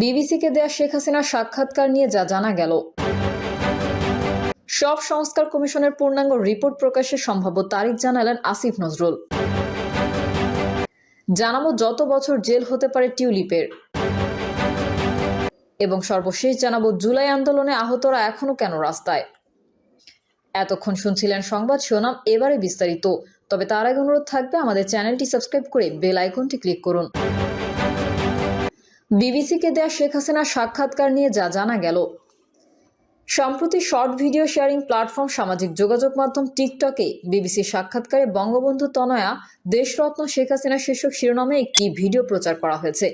বিবিসিকে দেয়া শেখ হাসিনার সাক্ষাৎকার নিয়ে যা জানা গেল। সব সংস্কার কমিশনের পূর্ণাঙ্গ রিপোর্ট প্রকাশের সম্ভাব্য তারিখ জানালেন আসিফ নজরুল। জানাবো যত বছর জেল হতে পারে টিউলিপের। এবং সর্বশেষ জানাবো জুলাই আন্দোলনে আহতরা এখনো কেন রাস্তায়। এতক্ষণ শুনছিলেন সংবাদ শিরোনাম, এবারে বিস্তারিত। তবে তার আগে অনুরোধ থাকবে আমাদের চ্যানেলটি সাবস্ক্রাইব করে বেল আইকনটি ক্লিক করুন। বিবিসিকে দেয়া শেখ হাসিনার সাক্ষাৎকার নিয়ে যা জানা গেল। সম্প্রতি শর্ট ভিডিও শেয়ারিং প্ল্যাটফর্ম সামাজিক যোগাযোগ মাধ্যম টিকটকে বিবিসির সাক্ষাৎকারে বঙ্গবন্ধু তনয়া দেশরত্ন শেখ হাসিনা শীর্ষক শিরোনামে একটি ভিডিও প্রচার করা হয়েছে।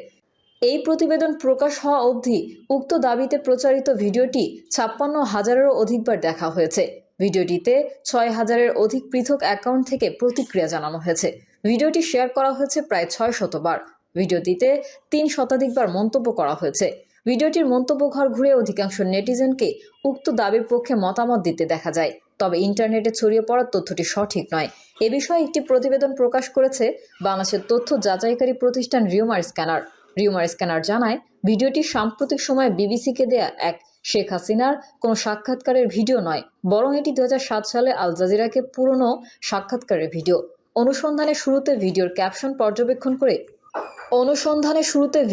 এই প্রতিবেদন প্রকাশ হওয়া অবধি উক্ত দাবিতে প্রচারিত ভিডিওটি 56,000-এরও অধিকবার দেখা হয়েছে। ভিডিওটিতে 6,000-এর অধিক পৃথক অ্যাকাউন্ট থেকে প্রতিক্রিয়া জানানো হয়েছে। ভিডিওটি শেয়ার করা হয়েছে প্রায় 600 বার। ভিডিওটিতে 3 শতাধিকবার মন্তব্য করা হয়েছে। ভিডিওটির মন্তব্য ঘর ঘুরে অধিকাংশ নেটিজেনকে উক্ত দাবির পক্ষে মতামত দিতে দেখা যায়। তবে ইন্টারনেটে ছড়িয়ে পড়া তথ্যটি সঠিক নয়। এ বিষয়ে একটি প্রতিবেদন প্রকাশ করেছে বাংলাদেশের তথ্য যাচাইকারী প্রতিষ্ঠান রিউমার স্ক্যানার। রিউমার স্ক্যানার জানায়, ভিডিওটি সাম্প্রতিক সময়ে বিবিসিকে দেয়া এক শেখ হাসিনার কোনো সাক্ষাৎকারের ভিডিও নয়, বরং এটি 2007 সালে আল জাজিরাকে পুরনো সাক্ষাৎকারের ভিডিও। অনুসন্ধানের শুরুতে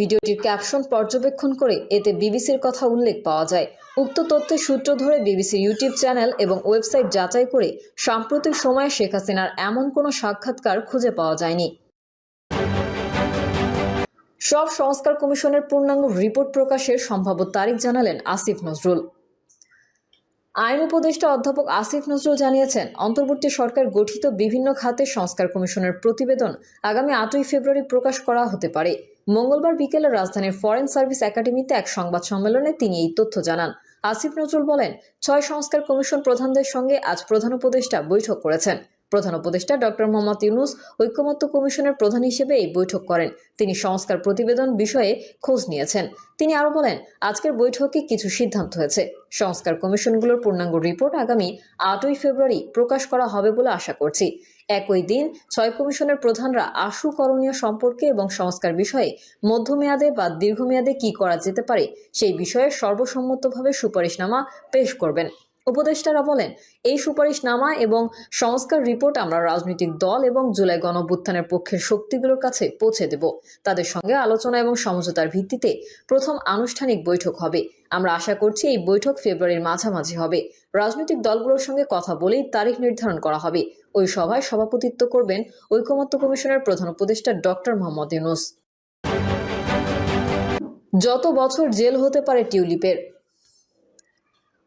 ভিডিওটির ক্যাপশন পর্যবেক্ষণ করে এতে বিবিসির কথা উল্লেখ পাওয়া যায়। উক্ত তথ্যের সূত্র ধরে বিবিসির ইউটিউব চ্যানেল এবং ওয়েবসাইট যাচাই করে সাম্প্রতিক সময়ে শেখ হাসিনার এমন কোনো সাক্ষাৎকার খুঁজে পাওয়া যায়নি। সব সংস্কার কমিশনের পূর্ণাঙ্গ রিপোর্ট প্রকাশের সম্ভাব্য তারিখ জানালেন আসিফ নজরুল। আইন উপদেষ্টা অধ্যাপক আসিফ নজরুল জানিয়েছেন, অন্তর্বর্তী সরকার গঠিত বিভিন্ন খাতের সংস্কার কমিশনের প্রতিবেদন আগামী 8ই ফেব্রুয়ারি প্রকাশ করা হতে পারে। মঙ্গলবার বিকেলে রাজধানীর ফরেন সার্ভিস একাডেমিতে এক সংবাদ সম্মেলনে তিনি এই তথ্য জানান। আসিফ নজরুল বলেন, 6 সংস্কার কমিশন প্রধানদের সঙ্গে আজ প্রধান উপদেষ্টা বৈঠক করেছেন। প্রধান উপদেষ্টা ডক্টর মোহাম্মদ ইউনূস ঐকমত্য কমিশনের প্রধান হিসেবে এই বৈঠক করেন। তিনি সংস্কার প্রতিবেদন বিষয়ে খোঁজ নিয়েছেন। তিনি আরও বলেন, আজকের বৈঠকে কিছু সিদ্ধান্ত হয়েছে। সংস্কার কমিশনগুলোর পূর্ণাঙ্গ রিপোর্ট আগামী 8ই ফেব্রুয়ারি প্রকাশ করা হবে বলে আশা করছি। একই দিন 6 কমিশনের প্রধানরা আশু করণীয় সম্পর্কে এবং সংস্কার বিষয়ে মধ্যমেয়াদে বা দীর্ঘমেয়াদে কি করা যেতে পারে সেই বিষয়ে সর্বসম্মতভাবে সুপারিশনামা পেশ করবেন। উপদেষ্টারা বলেন, এই সুপারিশনামা এবং সংস্কার রিপোর্ট আমরা রাজনৈতিক দল এবং জুলাই গণঅভ্যুত্থানের পক্ষের শক্তিগুলোর কাছে পৌঁছে দেব। তাদের সঙ্গে আলোচনা এবং সমঝোতার ভিত্তিতে প্রথম আনুষ্ঠানিক বৈঠক হবে। আমরা আশা করছি এই বৈঠক ফেব্রুয়ারির মাঝামাঝি হবে। রাজনৈতিক দলগুলোর সঙ্গে কথা বলেই তারিখ নির্ধারণ করা হবে। ওই সভায় সভাপতিত্ব করবেন ঐকমত্য কমিশনের প্রধান উপদেষ্টা ডক্টর মোহাম্মদ ইউনূস। যত বছর জেল হতে পারে টিউলিপের।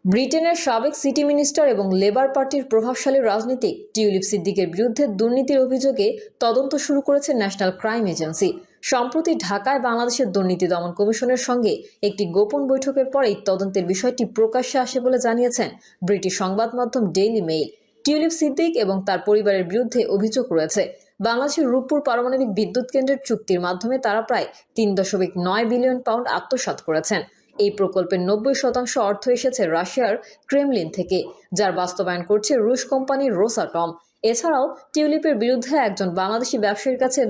ব্রিটেনের সাবেক সিটি মিনিস্টার এবং লেবার পার্টির প্রভাবশালী রাজনীতিক টিউলিপ সিদ্দিকের বিরুদ্ধে দুর্নীতির অভিযোগে তদন্ত শুরু করেছে ন্যাশনাল ক্রাইম এজেন্সি। সম্প্রতি ঢাকায় বাংলাদেশের দুর্নীতি দমন কমিশনের সঙ্গে একটি গোপন বৈঠকের পরেই তদন্তের বিষয়টি প্রকাশ্যে আসে বলে জানিয়েছেন ব্রিটিশ সংবাদ মাধ্যম ডেইলি মেইল। টিউলিপ সিদ্দিক এবং তার পরিবারের বিরুদ্ধে অভিযোগ রয়েছে, বাংলাদেশের রূপপুর পারমাণবিক বিদ্যুৎ কেন্দ্রের চুক্তির মাধ্যমে তারা প্রায় 3.9 বিলিয়ন পাউন্ড আত্মসাৎ করেছেন। এই প্রকল্পের 90% অর্থ এসেছে রাশিয়ার ক্রেমলিন থেকে, যার বাস্তবায়ন করছে রুশ কোম্পানি রোসাটম। এছাড়াও টিউলিপের বিরুদ্ধে একজন বাংলাদেশি ব্যবসায়ীর কাছে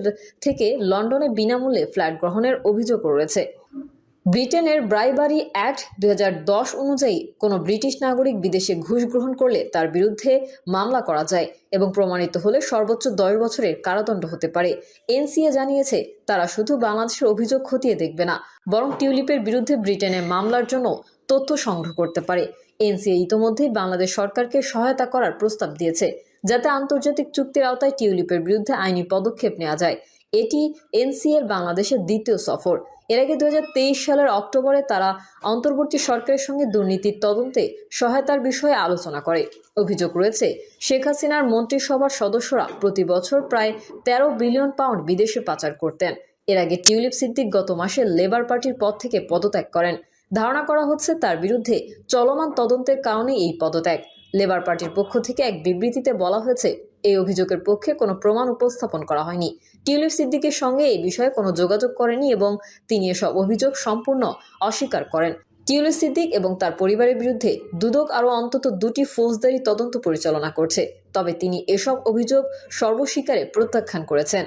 থেকে লন্ডনে বিনামূল্যে ফ্ল্যাট গ্রহণের অভিযোগ রয়েছে। ব্রিটেনের ব্রাইবারি অ্যাক্ট 2010 অনুযায়ী কোনো ব্রিটিশ নাগরিক বিদেশে ঘুষ গ্রহণ করলে তার বিরুদ্ধে মামলা করা যায় এবং প্রমাণিত হলে সর্বোচ্চ 10 বছরের কারাদণ্ড হতে পারে। এনসিএ জানিয়েছে, তারা শুধু বাংলাদেশের অভিযোগ খতিয়ে দেখবে না, বরং টিউলিপের বিরুদ্ধে ব্রিটেনের মামলার জন্য তথ্য সংগ্রহ করতে পারে। এনসিএ ইতোমধ্যেই বাংলাদেশ সরকারকে সহায়তা করার প্রস্তাব দিয়েছে, যাতে আন্তর্জাতিক চুক্তির আওতায় টিউলিপের বিরুদ্ধে আইনি পদক্ষেপ নেওয়া যায়। এটি এনসিএর বাংলাদেশের দ্বিতীয় সফর। এর আগে 2023 সালের অক্টোবরে তারা অন্তর্বর্তী সরকারের সঙ্গে দুর্নীতির তদন্তে সহায়তার বিষয়ে আলোচনা করে। অভিযোগ রয়েছে, শেখ হাসিনার মন্ত্রিসভার সদস্যরা প্রতি বছর প্রায় 13 বিলিয়ন পাউন্ড বিদেশে পাচার করতেন। এর আগে টিউলিপ সিদ্দিক গত মাসে লেবার পার্টির পদ থেকে পদত্যাগ করেন। ধারণা করা হচ্ছে তার বিরুদ্ধে চলমান তদন্তের কারণে এই পদত্যাগ। লেবার পার্টির পক্ষ থেকে এক বিবৃতিতে বলা হয়েছে, এই অভিযোগের পক্ষে কোনো প্রমাণ উপস্থাপন করা হয়নি। টিউলিপ সিদ্দিকের সঙ্গে এই বিষয়ে কোনো যোগাযোগ করেনি এবং তিনি এসব অভিযোগ সম্পূর্ণ অস্বীকার করেন। টিউলিপ সিদ্দিক এবং তার পরিবারের বিরুদ্ধে দুদক আরও অন্তত 2টি ফৌজদারি তদন্ত পরিচালনা করছে, তবে তিনি এসব অভিযোগ সর্বস্বীকারে প্রত্যাখ্যান করেছেন।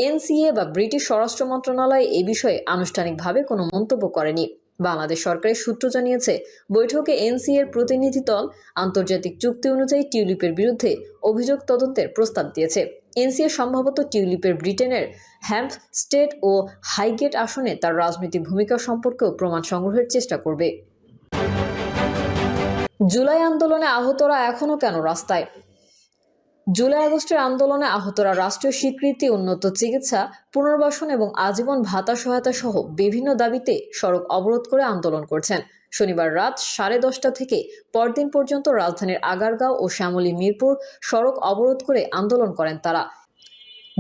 এনসিএ বা ব্রিটিশ স্বরাষ্ট্র মন্ত্রণালয় এ বিষয়ে আনুষ্ঠানিকভাবে কোনো মন্তব্য করেনি। বাংলাদেশ সরকারের সূত্র জানিয়েছে, বৈঠকে এনসিএ এর প্রতিনিধি দল আন্তর্জাতিক চুক্তি অনুযায়ী টিউলিপের বিরুদ্ধে অভিযোগ তদন্তের প্রস্তাব দিয়েছে। এনসিএ সম্ভবত টিউলিপের ব্রিটেনের হ্যাম্পস্টেড ও হাইগেট আসনে তার রাজনৈতিক ভূমিকা সম্পর্কেও প্রমাণ সংগ্রহের চেষ্টা করবে। জুলাই আন্দোলনে আহতরা এখনও কেন রাস্তায়? জুলাই আগস্টের আন্দোলনে আহতরা রাষ্ট্রীয় স্বীকৃতি, উন্নত চিকিৎসা, পুনর্বাসন এবং আজীবন ভাতা সহায়তা সহ বিভিন্ন দাবিতে সড়ক অবরোধ করে আন্দোলন করছেন। শনিবার রাত 10:30 থেকে পরদিন পর্যন্ত রাজধানীর আগারগাঁও ও শ্যামলী মিরপুর সড়ক অবরোধ করে আন্দোলন করেন তারা।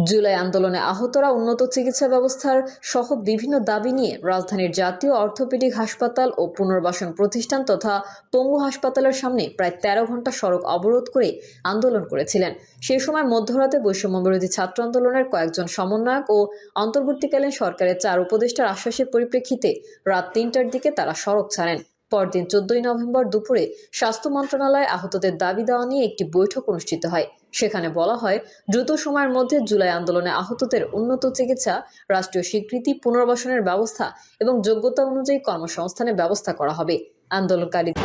জুলাই আন্দোলনে আহতরা উন্নত চিকিৎসা ব্যবস্থার সহ বিভিন্ন দাবি নিয়ে রাজধানীর জাতীয় অর্থোপেডিক হাসপাতাল ও পুনর্বাসন প্রতিষ্ঠান তথা পঙ্গু হাসপাতালের সামনে প্রায় 13 ঘন্টা সড়ক অবরোধ করে আন্দোলন করেছিলেন। সেই সময় মধ্যরাতে বৈষম্য বিরোধী ছাত্র আন্দোলনের কয়েকজন সমন্বয়ক ও অন্তর্বর্তীকালীন সরকারের 4 উপদেষ্টার আশ্বাসের পরিপ্রেক্ষিতে রাত 3টার দিকে তারা সড়ক ছাড়েন। পরদিন 14 নভেম্বর দুপুরে স্বাস্থ্য মন্ত্রণালয়ে আহতদের দাবি দেওয়া নিয়ে একটি বৈঠক অনুষ্ঠিত হয়। সেখানে বলা হয়, দ্রুত সময়ের মধ্যে জুলাই আন্দোলনে আহতদের উন্নত চিকিৎসা, রাষ্ট্রীয় স্বীকৃতি, পুনর্বাসনের ব্যবস্থা এবং যোগ্যতা অনুযায়ী কর্মসংস্থানের ব্যবস্থা করা হবে। আন্দোলনকারীদের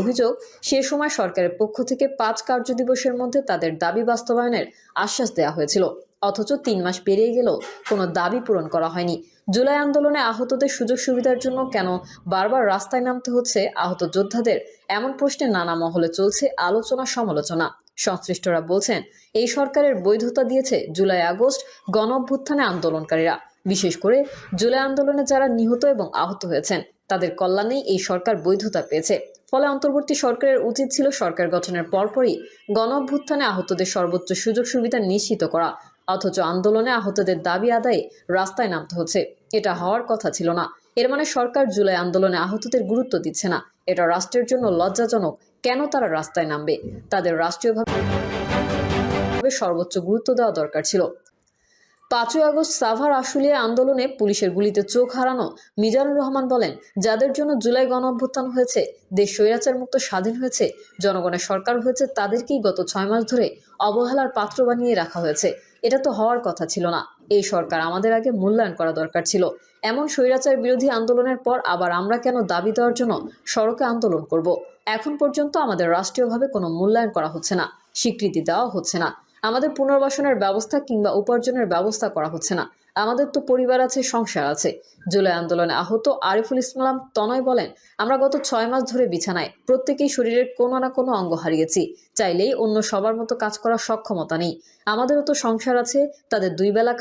অভিযোগ, সে সময় সরকারের পক্ষ থেকে 5 কার্যদিবসের মধ্যে তাদের দাবি বাস্তবায়নের আশ্বাস দেওয়া হয়েছিল, অথচ 3 মাস পেরিয়ে গেলেও কোনো দাবি পূরণ করা হয়নি। জুলাই আন্দোলনে আহতদের সুযোগ সুবিধার জন্য কেন বারবার রাস্তায় নামতে হচ্ছে আহত যোদ্ধাদের, এমন প্রশ্নে নানা মহলে চলছে আলোচনা সমালোচনা। সংশ্লিষ্টরা বলছেন, এই সরকারের বৈধতা দিয়েছে জুলাই আগস্ট গণ অভ্যুত্থানে আন্দোলনকারীরা, বিশেষ করে জুলাই আন্দোলনে যারা নিহত এবং আহত হয়েছেন তাদের কল্যাণেই এই সরকার বৈধতা পেয়েছে। ফলে অন্তর্বর্তী সরকারের উচিত ছিল সরকার গঠনের পরপরই গণ অভ্যুত্থানে আহতদের সর্বোচ্চ সুযোগ সুবিধা নিশ্চিত করা, অথচ আন্দোলনে আহতদের দাবি আদায়ে রাস্তায় নামতে হচ্ছে। এটা হওয়ার কথা ছিল না। এর মানে সরকার জুলাই আন্দোলনে আহতদের গুরুত্ব দিচ্ছে না। এটা রাষ্ট্রের জন্য লজ্জাজনক। কেন তারা রাস্তায় নামবে? তাদের রাষ্ট্রীয়ভাবে সর্বোচ্চ গুরুত্ব দেওয়া দরকার ছিল। 5 আগস্ট সাভার আশুলিয়া আন্দোলনে পুলিশের গুলিতে চোখ হারানো মিজানুর রহমান বলেন, যাদের জন্য জুলাই গণ অভ্যুত্থান হয়েছে, দেশ স্বৈরাচার মুক্ত স্বাধীন হয়েছে, জনগণের সরকার হয়েছে, তাদেরকেই গত 6 মাস ধরে অবহেলার পাত্র বানিয়ে রাখা হয়েছে। এটা তো হওয়ার কথা ছিল না। এই সরকার আমাদের আগে মূল্যায়ন করা দরকার ছিল। এমন স্বৈরাচার বিরোধী আন্দোলনের পর আবার আমরা কেন দাবি দেওয়ার জন্য সড়কে আন্দোলন করব? এখন পর্যন্ত আমাদের রাষ্ট্রীয়ভাবে কোনো মূল্যায়ন করা হচ্ছে না, স্বীকৃতি দেওয়া হচ্ছে না, আমাদের পুনর্বাসনের ব্যবস্থা কিংবা উপার্জনের ব্যবস্থা করা হচ্ছে না। আমাদের তো পরিবার আছে, সংসার আছে। জুলাই আন্দোলনে আহত আরিফুল ইসলাম তনয় বলেন, আমরা গত 6 মাস ধরে বিছানায়, প্রত্যেকেই শরীরের কোনো না কোনো অঙ্গ হারিয়েছি। চাইলেই অন্য সবার মতো কাজ করার সক্ষমতা নেই। আমাদেরও তো সংসার আছে, তাদের 2 বেলা